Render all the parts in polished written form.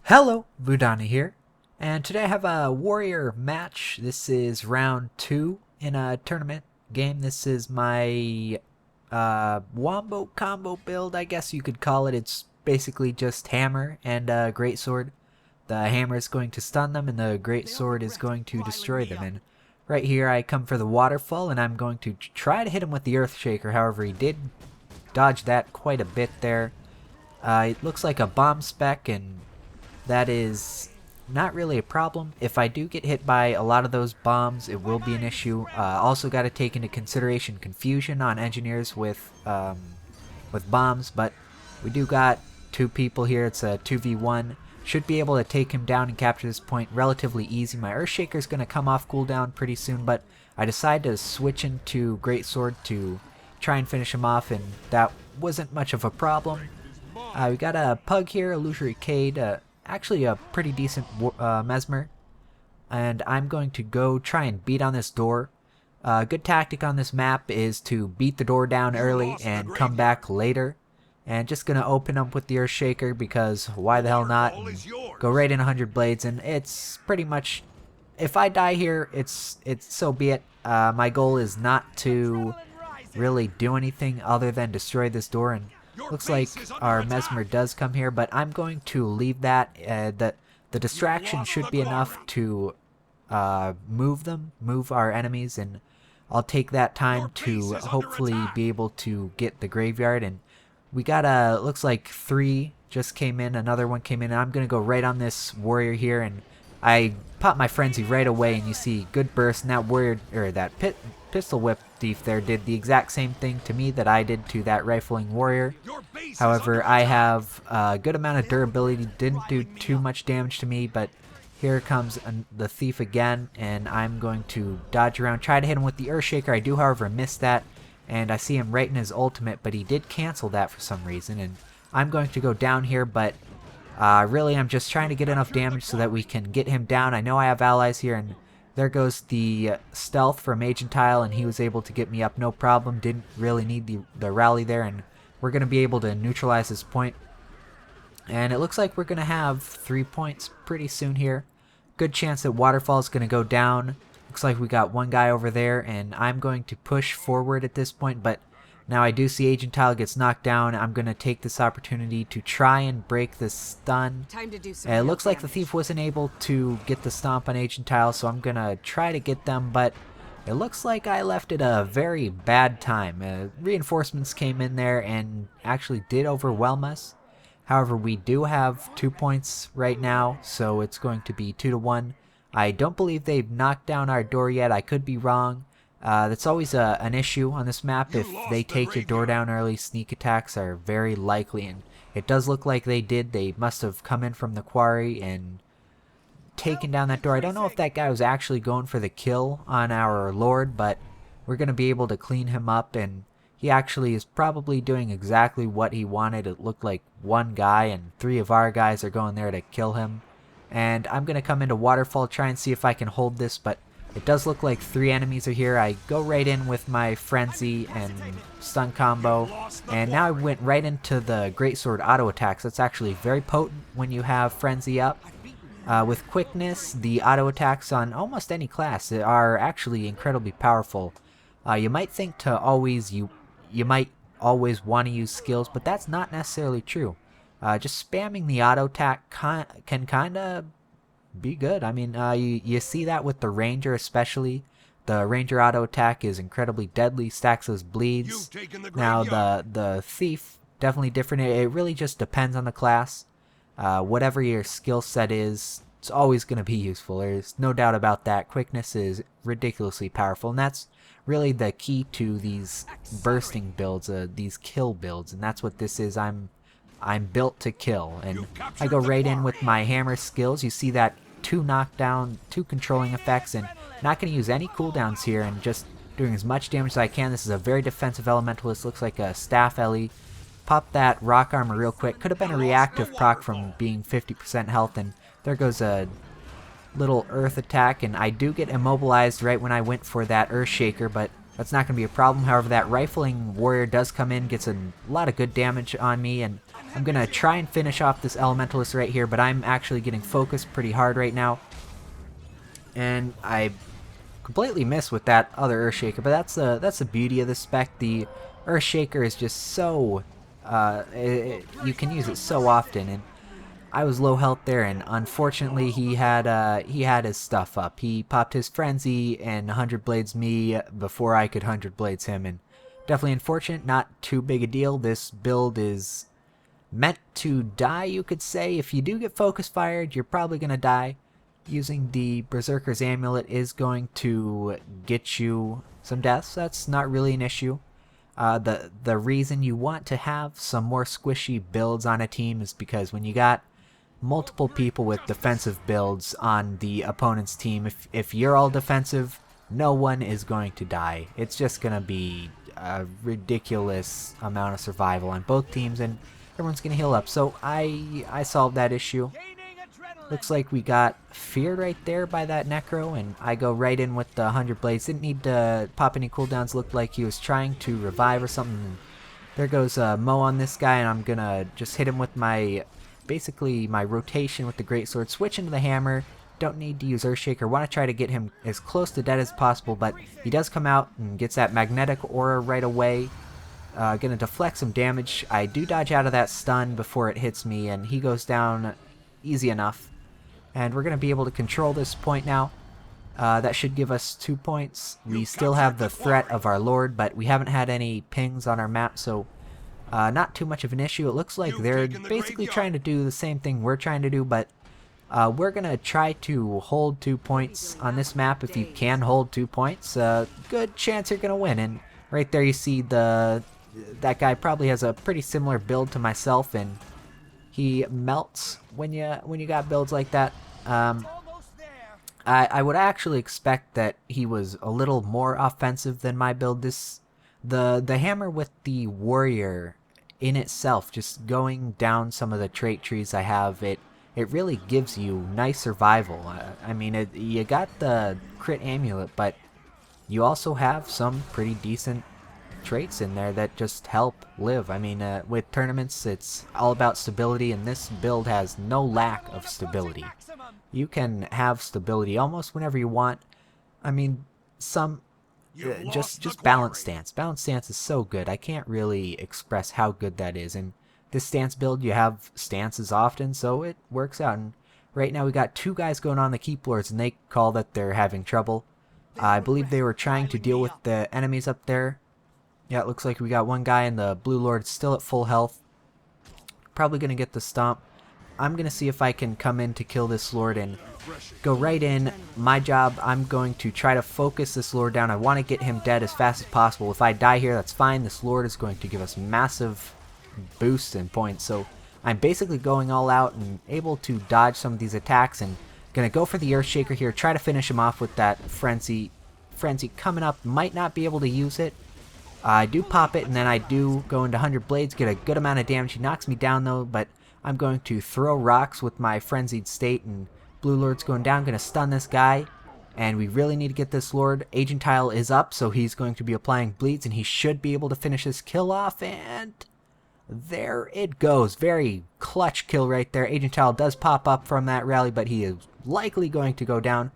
Hello, Vudani here, and today I have a warrior match. This is round 2 in a tournament game. This is my wombo combo build, I guess you could call it. It's basically just hammer and a greatsword. The hammer is going to stun them and the greatsword is going to destroy them. And right here I come for the waterfall and I'm going to try to hit him with the earthshaker. However, he did dodge that quite a bit there. It looks like a bomb spec, and that is not really a problem. If I do get hit by a lot of those bombs, it will be an issue. Also got to take into consideration confusion on engineers with bombs, but we do got two people here. It's a 2v1. Should be able to take him down and capture this point relatively easy. My Earthshaker is going to come off cooldown pretty soon, but I decided to switch into Greatsword to try and finish him off, and that wasn't much of a problem. We got a Pug here, Illusory Cade, actually a pretty decent Mesmer, and I'm going to go try and beat on this door. Good tactic on this map is to beat the door down early and come back later, and just gonna open up with the Earthshaker because why the hell not, and go right in 100 blades. And it's pretty much, if I die here, it's so be it. My goal is not to really do anything other than destroy this door, and looks like our Mesmer does come here, but I'm going to leave that. The distraction should be enough to move our enemies, and I'll take that time to hopefully be able to get the graveyard. And we got looks like 3 just came in, another one came in, and I'm gonna go right on this warrior here, and I pop my frenzy right away, and you see good burst, and that warrior, or that pistol whip thief there, did the exact same thing to me that I did to that rifling warrior. However, I have a good amount of durability, didn't do too much damage to me, but here comes the thief again, and I'm going to dodge around, try to hit him with the Earthshaker. I do, however, miss that, and I see him right in his ultimate, but he did cancel that for some reason, and I'm going to go down here, but really I'm just trying to get enough damage so that we can get him down. I know I have allies here, and there goes the stealth from Agentile, and he was able to get me up no problem. Didn't really need the rally there, and we're going to be able to neutralize this point. And it looks like we're going to have 3 points pretty soon here. Good chance that Waterfall is going to go down. Looks like we got one guy over there, and I'm going to push forward at this point, but now I do see Agentile gets knocked down. I'm going to take this opportunity to try and break the stun. Time to do some It looks like the thief wasn't able to get the stomp on Agentile, so I'm going to try to get them, but it looks like I left it a very bad time. Reinforcements came in there and actually did overwhelm us. However, we do have 2 points right now, so it's going to be 2-1. I don't believe they've knocked down our door yet. I could be wrong. That's always an issue on this map. If they take your door down early, sneak attacks are very likely, and it does look like they did. They must have come in from the quarry and taken down that door. I don't know if that guy was actually going for the kill on our lord, but we're going to be able to clean him up, and he actually is probably doing exactly what he wanted. It looked like one guy, and 3 of our guys are going there to kill him. And I'm going to come into Waterfall, try and see if I can hold this, but it does look like 3 enemies are here. I go right in with my Frenzy and stun combo, and now I went right into the Greatsword auto attacks. That's actually very potent when you have Frenzy up. With quickness, the auto attacks on almost any class are actually incredibly powerful. You might think to always you might always want to use skills, but that's not necessarily true. Just spamming the auto attack can kind of be good. I mean, you see that with the Ranger especially. The Ranger auto attack is incredibly deadly, stacks those bleeds. Now the Thief, definitely different. It really just depends on the class. Whatever your skill set is, it's always going to be useful. There's no doubt about that. Quickness is ridiculously powerful, and that's really the key to these bursting builds, these kill builds, and that's what this is. I'm built to kill, and I go right in with my hammer skills. You see that 2 knockdown, 2 controlling effects, and not going to use any cooldowns here, and just doing as much damage as I can. This is a very defensive elementalist. Looks like a staff Ellie. Pop that rock armor real quick. Could have been a reactive proc from being 50% health, and there goes a little earth attack, and I do get immobilized right when I went for that Earthshaker, but that's not going to be a problem. However, that rifling warrior does come in, gets a lot of good damage on me, and I'm going to try and finish off this Elementalist right here, but I'm actually getting focused pretty hard right now. And I completely missed with that other Earthshaker, but that's the beauty of this spec. The Earthshaker is just so... you can use it so often, and I was low health there, and unfortunately he had his stuff up. He popped his Frenzy and 100 Blades me before I could 100 Blades him, and definitely unfortunate, not too big a deal. This build is meant to die, you could say. If you do get focus fired, you're probably going to die. Using the Berserker's Amulet is going to get you some deaths. That's not really an issue. The reason you want to have some more squishy builds on a team is because when you got multiple people with defensive builds on the opponent's team, if you're all defensive, no one is going to die. It's just going to be a ridiculous amount of survival on both teams, and everyone's going to heal up. So I solved that issue. Looks like we got feared right there by that Necro, and I go right in with the 100 Blades. Didn't need to pop any cooldowns. Looked like he was trying to revive or something. There goes Mo on this guy, and I'm going to just hit him with basically my rotation with the Greatsword. Switch into the Hammer. Don't need to use Earthshaker. Want to try to get him as close to dead as possible, but he does come out and gets that Magnetic Aura right away. Gonna deflect some damage. I do dodge out of that stun before it hits me, and he goes down easy enough. And we're going to be able to control this point now. That should give us 2 points. We still have the threat of our Lord, but we haven't had any pings on our map, so not too much of an issue. It looks like they're basically trying to do the same thing we're trying to do, but we're going to try to hold 2 points on this map. If you can hold 2 points, good chance you're going to win. And right there you see that guy probably has a pretty similar build to myself, and he melts when you got builds like that. I would actually expect that he was a little more offensive than my build. The hammer with the warrior in itself, just going down some of the trait trees I have, it really gives you nice survival. I mean, you got the crit amulet, but you also have some pretty decent traits in there that just help live. I mean, with tournaments, it's all about stability, and this build has no lack of stability. You can have stability almost whenever you want. I mean, just balance stance. Balance stance is so good. I can't really express how good that is. And this stance build, you have stances often, so it works out. And right now we got 2 guys going on the Keep Lords, and they call that they're having trouble. I believe they were trying to deal with the enemies up there. Yeah, it looks like we got one guy, and the Blue Lord still at full health. Probably going to get the stomp. I'm going to see if I can come in to kill this Lord and go right in. My job, I'm going to try to focus this Lord down. I want to get him dead as fast as possible. If I die here, that's fine. This Lord is going to give us massive boosts in points. So I'm basically going all out and able to dodge some of these attacks, and going to go for the Earthshaker here. Try to finish him off with that Frenzy. Frenzy coming up. Might not be able to use it. I do pop it, and then I do go into 100 Blades, get a good amount of damage. He knocks me down, though, but I'm going to throw rocks with my Frenzied State, and Blue Lord's going down. Going to stun this guy, and we really need to get this Lord. Agent Tile is up, so he's going to be applying bleeds, and he should be able to finish this kill off, and there it goes. Very clutch kill right there. Agent Tile does pop up from that rally, but he is likely going to go down.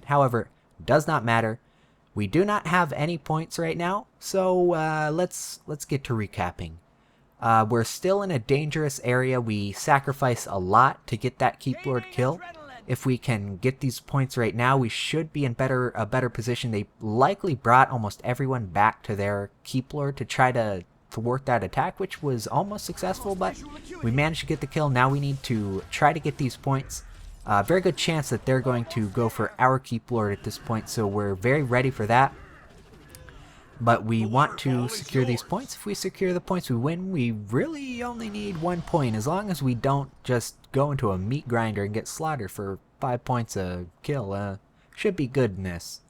However, does not matter. We do not have any points right now, so let's get to recapping. We're still in a dangerous area. We sacrifice a lot to get that Keep Lord kill. If we can get these points right now, we should be in a better position. They likely brought almost everyone back to their Keep Lord to try to thwart that attack, which was almost successful, but we managed to get the kill. Now we need to try to get these points. Very good chance that they're going to go for our Keep Lord at this point, so we're very ready for that. But we want to secure these points. If we secure the points, we win. We really only need 1 point, as long as we don't just go into a meat grinder and get slaughtered for 5 points a kill. Should be good in this.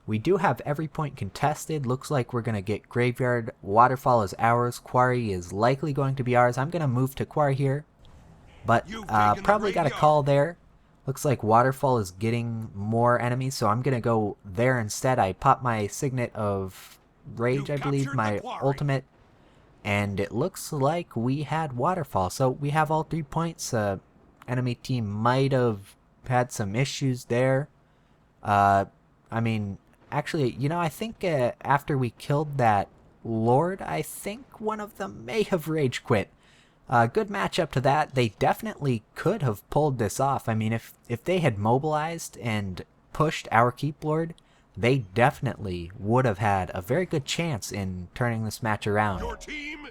We do have every point contested. Looks like we're going to get Graveyard. Waterfall is ours. Quarry is likely going to be ours. I'm going to move to Quarry here, but probably got a call there. Looks like Waterfall is getting more enemies, so I'm going to go there instead. I pop my Signet of Rage, I believe, my ultimate. and it looks like we had waterfall. So we have all 3 points. Enemy team might have had some issues there. I mean, actually, you know, I think after we killed that Lord, I think one of them may have rage quit. Good matchup to that. They definitely could have pulled this off. I mean, if they had mobilized and pushed our Keep Lord, they definitely would have had a very good chance in turning this match around.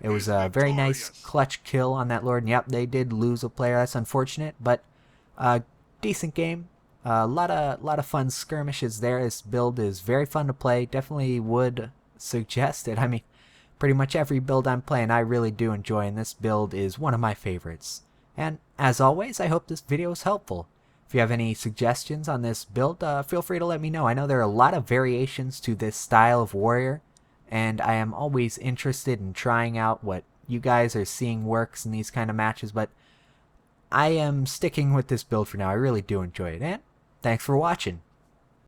It was a very nice clutch kill on that Lord, and yep, they did lose a player. That's unfortunate, but decent game. A lot of fun skirmishes there. This build is very fun to play. Definitely would suggest it. I mean, pretty much every build I'm playing I really do enjoy, and this build is one of my favorites. And as always, I hope this video was helpful. If you have any suggestions on this build, feel free to let me know. I know there are a lot of variations to this style of warrior, and I am always interested in trying out what you guys are seeing works in these kind of matches, but I am sticking with this build for now. I really do enjoy it, and thanks for watching.